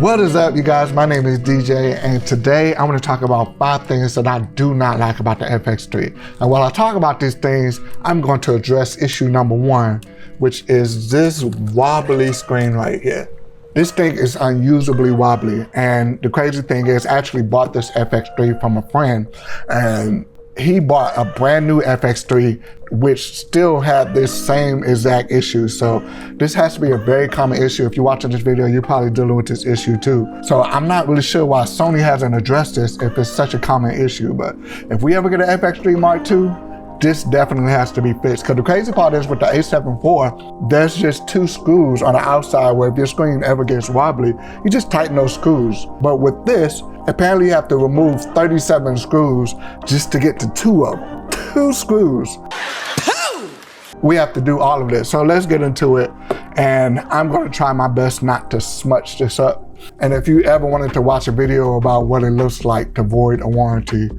What is up, you guys? My name is DJ, and today I want to talk about 5 things that I do not like about the FX3. And while I talk about these things, I'm going to address issue number 1, which is this wobbly screen right here. This thing is unusably wobbly, and the crazy thing is I actually bought this FX3 from a friend, and he bought a brand new FX3 which still had this same exact issue. So this has to be a very common issue. If you're watching this video, you're probably dealing with this issue too. So I'm not really sure why Sony hasn't addressed this if it's such a common issue, but if we ever get an FX3 Mark II, this definitely has to be fixed. Because the crazy part is with the A7 IV, there's just 2 screws on the outside where if your screen ever gets wobbly, you just tighten those screws. But with this, apparently you have to remove 37 screws just to get to 2 of them. 2 screws. We have to do all of this. So let's get into it. And I'm gonna try my best not to smudge this up. And if you ever wanted to watch a video about what it looks like to void a warranty,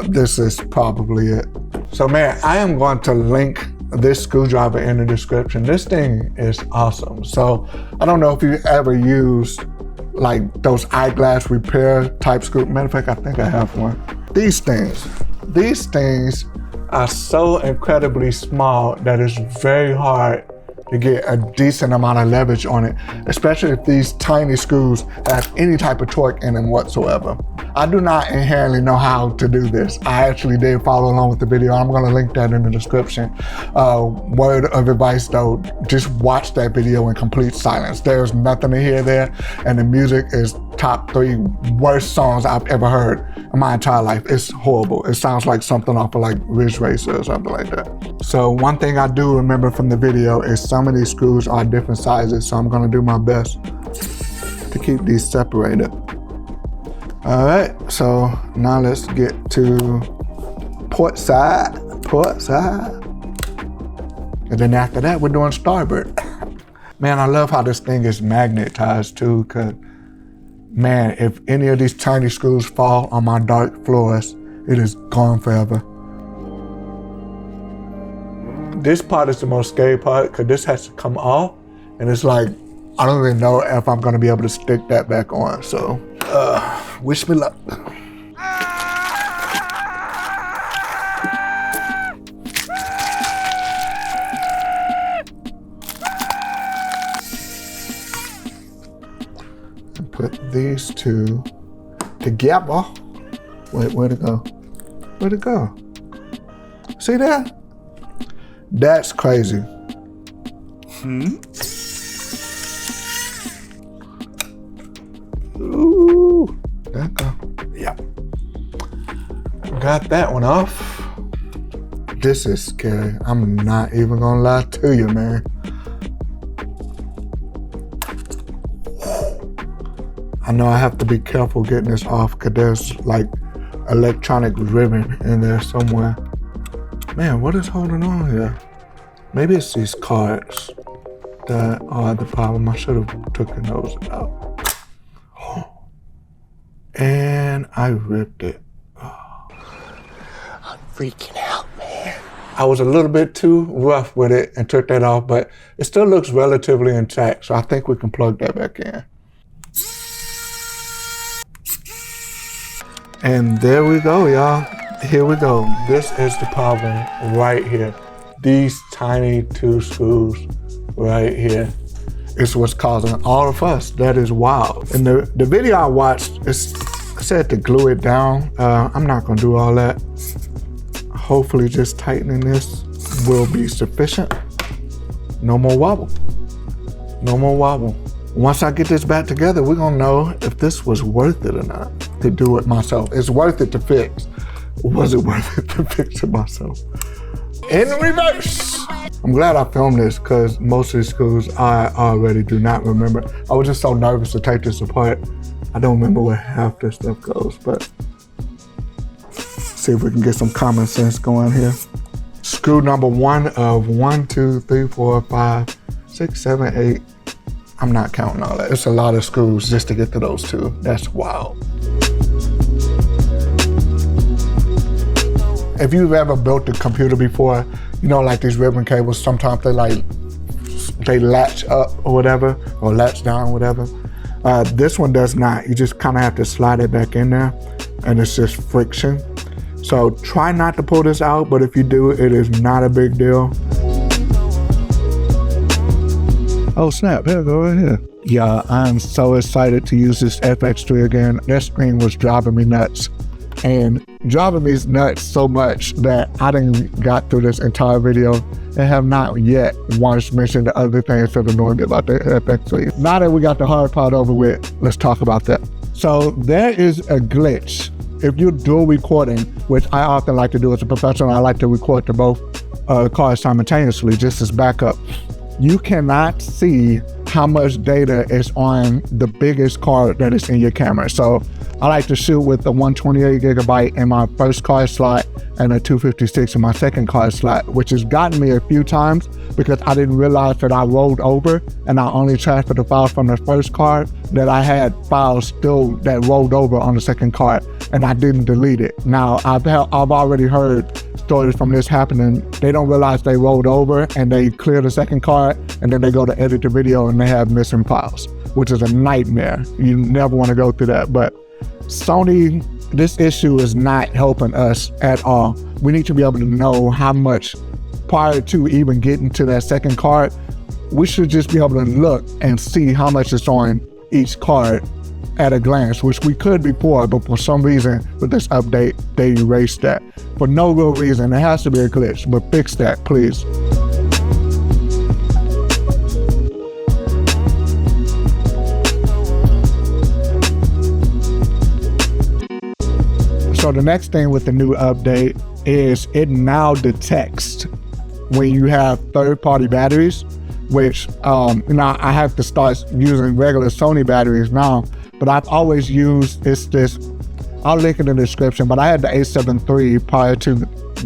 this is probably it. So man, I am going to link this screwdriver in the description. This thing is awesome. So I don't know if you ever used like those eyeglass repair type screw. Matter of fact, I think I have one. These things are so incredibly small that it's very hard to get a decent amount of leverage on it, especially if these tiny screws have any type of torque in them whatsoever. I do not inherently know how to do this. I actually did follow along with the video. I'm gonna link that in the description. Word of advice though, just watch that video in complete silence. There's nothing to hear there, and the music is top 3 worst songs I've ever heard in my entire life. It's horrible. It sounds like something off of like Ridge Racer or something like that. So one thing I do remember from the video is some of these screws are different sizes, so I'm gonna do my best to keep these separated. All right, so now let's get to port side. And then after that, we're doing starboard. Man, I love how this thing is magnetized too, cause man, if any of these tiny screws fall on my dark floors, it is gone forever. This part is the most scary part because this has to come off, and it's like, I don't even know if I'm gonna be able to stick that back on, so wish me luck. And put these 2 together. Wait, where'd it go? Where'd it go? See that? That's crazy. Ooh, there you go. Yep. Got that one off. This is scary. I'm not even gonna lie to you, man. I know I have to be careful getting this off because there's like electronic ribbon in there somewhere. Man, what is holding on here? Maybe it's these cards that are the problem. I should have taken those out. And I ripped it. Oh. I'm freaking out, man. I was a little bit too rough with it and took that off, but it still looks relatively intact, so I think we can plug that back in. And there we go, y'all. Here we go. This is the problem right here. These tiny 2 screws right here. It's what's causing all of us. That is wild. In the video I watched, it said to glue it down. I'm not gonna do all that. Hopefully just tightening this will be sufficient. No more wobble. No more wobble. Once I get this back together, we're gonna know if this was worth it or not to do it myself. It's worth it to fix. Was it worth it to fix it myself? In reverse. I'm glad I filmed this because most of these screws I already do not remember. I was just so nervous to take this apart. I don't remember where half this stuff goes, but see if we can get some common sense going here. Screw number 1 of 1, 2, 3, 4, 5, 6, 7, 8. I'm not counting all that. It's a lot of screws just to get to those 2. That's wild. If you've ever built a computer before, you know, like these ribbon cables, sometimes they latch up or whatever, or latch down, whatever. This one does not. You just kind of have to slide it back in there, and it's just friction. So try not to pull this out, but if you do, it is not a big deal. Oh snap, here, go right here. Yeah, I'm so excited to use this FX3 again. That screen was driving me nuts. And driving me nuts so much that I didn't got through this entire video and have not yet once mentioned the other things that annoy me about the FX3. Now that we got the hard part over with, let's talk about that. So there is a glitch. If you're dual recording, which I often like to do as a professional, I like to record to both cars simultaneously just as backup. You cannot see how much data is on the biggest card that is in your camera. So I like to shoot with the 128 gigabyte in my first card slot and a 256 in my second card slot, which has gotten me a few times because I didn't realize that I rolled over and I only transferred the files from the first card, that I had files still that rolled over on the second card and I didn't delete it. Now I've already heard stories from this happening. They don't realize they rolled over and they clear the second card and then they go to edit the video and they have missing files, which is a nightmare. You never want to go through that. But Sony, this issue is not helping us at all. We need to be able to know how much prior to even getting to that second card. We should just be able to look and see how much is on each card at a glance, which we could before, but for some reason with this update, they erased that. For no real reason. It has to be a glitch, but fix that, please. So the next thing with the new update is it now detects when you have third-party batteries, which I have to start using regular Sony batteries now, but I've always used this. I'll link it in the description, but I had the A7 III prior to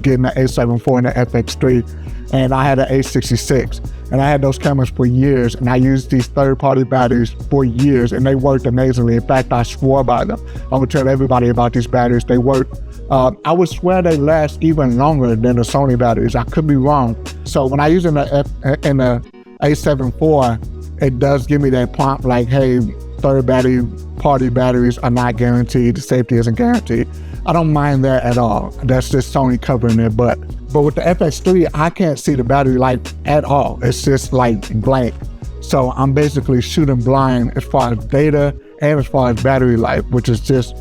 getting the A7 IV and the FX3, and I had an A66, and I had those cameras for years, and I used these third-party batteries for years, and they worked amazingly. In fact, I swore by them. I would tell everybody about these batteries. They work. I would swear they last even longer than the Sony batteries. I could be wrong. So when I use in the A7 IV, it does give me that prompt like, hey, third-party batteries are not guaranteed. The safety isn't guaranteed. I don't mind that at all. That's just Sony covering their butt. But with the FX3, I can't see the battery life at all. It's just like blank. So I'm basically shooting blind as far as data and as far as battery life, which is just,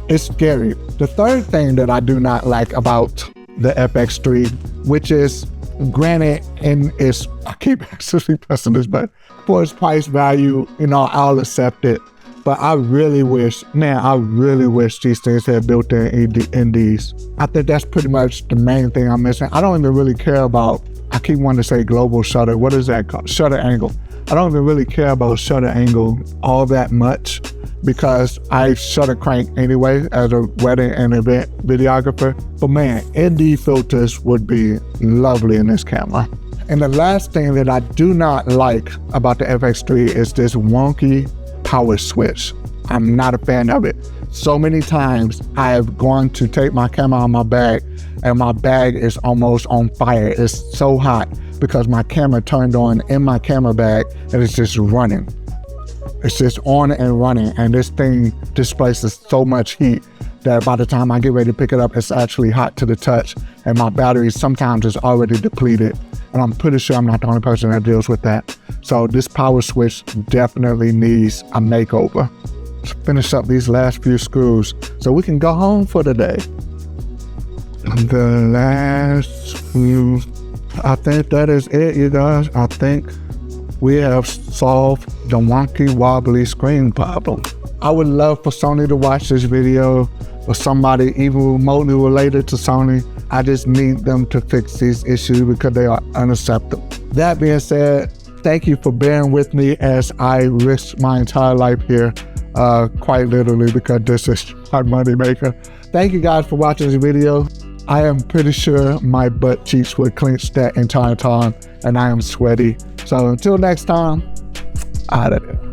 it's scary. The third thing that I do not like about the FX3, which is, granted, and it's, I keep actually pressing this button, for its price value, I'll accept it. But I really wish these things had built in these. I think that's pretty much the main thing I'm missing. I don't even really care about, I keep wanting to say global shutter. What is that called? Shutter angle. I don't even really care about shutter angle all that much because I shutter crank anyway as a wedding and event videographer. But man, ND filters would be lovely in this camera. And the last thing that I do not like about the FX3 is this wonky power switch. I'm not a fan of it. So many times I have gone to take my camera out of my bag and my bag is almost on fire. It's so hot because my camera turned on in my camera bag and it's just running. It's just on and running, and this thing displaces so much heat that by the time I get ready to pick it up, it's actually hot to the touch, and my battery sometimes is already depleted. And I'm pretty sure I'm not the only person that deals with that. So this power switch definitely needs a makeover. Let's finish up these last few screws so we can go home for the day. The last few, I think that is it, you guys. I think we have solved the wonky wobbly screen problem. I would love for Sony to watch this video, or somebody even remotely related to Sony. I just need them to fix these issues because they are unacceptable. That being said, thank you for bearing with me as I risk my entire life here, quite literally, because this is my money maker. Thank you guys for watching this video. I am pretty sure my butt cheeks were clenched that entire time and I am sweaty. So until next time, out of there.